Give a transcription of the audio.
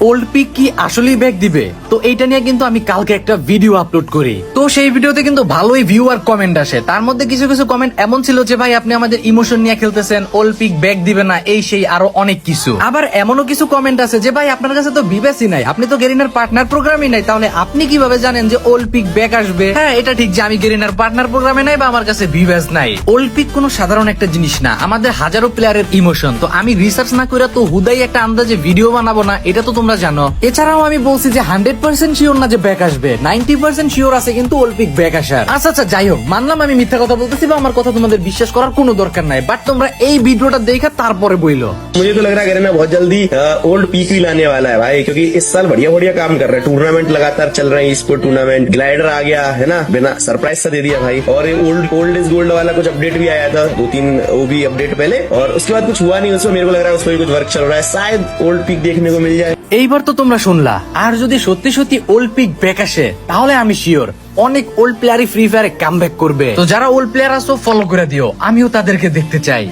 Old peak কি আসলেই back দিবে? তো এইটা নিয়ে কিন্তু আমি কালকে একটা ভিডিও আপলোড করি। তো সেই ভিডিওতে কিন্তু ভালোই ভিউ আর কমেন্ট আসে। তার মধ্যে কিছু কিছু কমেন্ট এমন ছিল যে ভাই আপনি আমাদের ইমোশন নিয়ে খেলতেছেন, ওল্ড পিক ব্যাক দিবে না, এই সেই আরো অনেক কিছু। আবার এমনও কিছু কমেন্ট আছে যে ভাই আপনার কাছে তো বিবেসই নাই, আপনি তো গেরিনার পার্টনার প্রোগ্রামই নাই, তাহলে আপনি কিভাবে জানেন যে ওল্ড পিক ব্যাক আসবে? হ্যাঁ, এটা ঠিক যে আমি গেরিনার পার্টনার প্রোগ্রামে নাই বা আমার কাছে বিবেস নাই। ওল্ড পিক কোনো সাধারণ একটা জিনিস না, আমাদের হাজারো প্লেয়ারের ইমোশন। তো আমি রিসার্চ না করে তো হুদাই একটা আন্দাজে ভিডিও বানাবো না, এটা তো তোমরা জানো। এছাড়াও আমি বলছি যে 100% শিওর না যে ব্যাক আসবে, 90% শিওর আছে কিন্তু ওল্ড পিক ব্যাক আসার। আচ্ছা আচ্ছা, যাই হোক, মানলাম আমি মিথ্যা কথা বলতেছি বা আমার কথা তোমাদের বিশ্বাস করার কোনো দরকার নাই, বাট তোমরা এই ভিডিওটা দেখা তারপরে বইলো। मुझे तो लग रहा है गरीना बहुत जल्दी ओल्ड पीक भी लाने वाला है भाई, क्योंकि इस साल बढ़िया बढ़िया काम कर रहे हैं। टूर्नामेंट लगातार चल रहे हैं, स्पोर्ट टूर्नामेंट, ग्लाइडर आ गया है ना, बिना सरप्राइज सा दे दिया भाई। और ये ओल्ड इज गोल्ड वाला कुछ अपडेट भी आया था, 2-3 वो भी अपडेट पहले, और उसके बाद कुछ हुआ नहीं। उसमें मेरे को लग रहा है उसमें भी कुछ वर्क चल रहा है, शायद ओल्ड पीक देखने को मिल जाए। এইবার তো তোমরা শুনলা, আর যদি সত্যি সত্যি ওল্ড পিক ব্যাক আসে তাহলে আমি শিওর অনেক ওল্ড প্লেয়ারই ফ্রি ফায়ারে কামব্যাক করবে। তো যারা ওল্ড প্লেয়ার আছো ফলো করে দিও, আমিও তাদেরকে দেখতে চাই।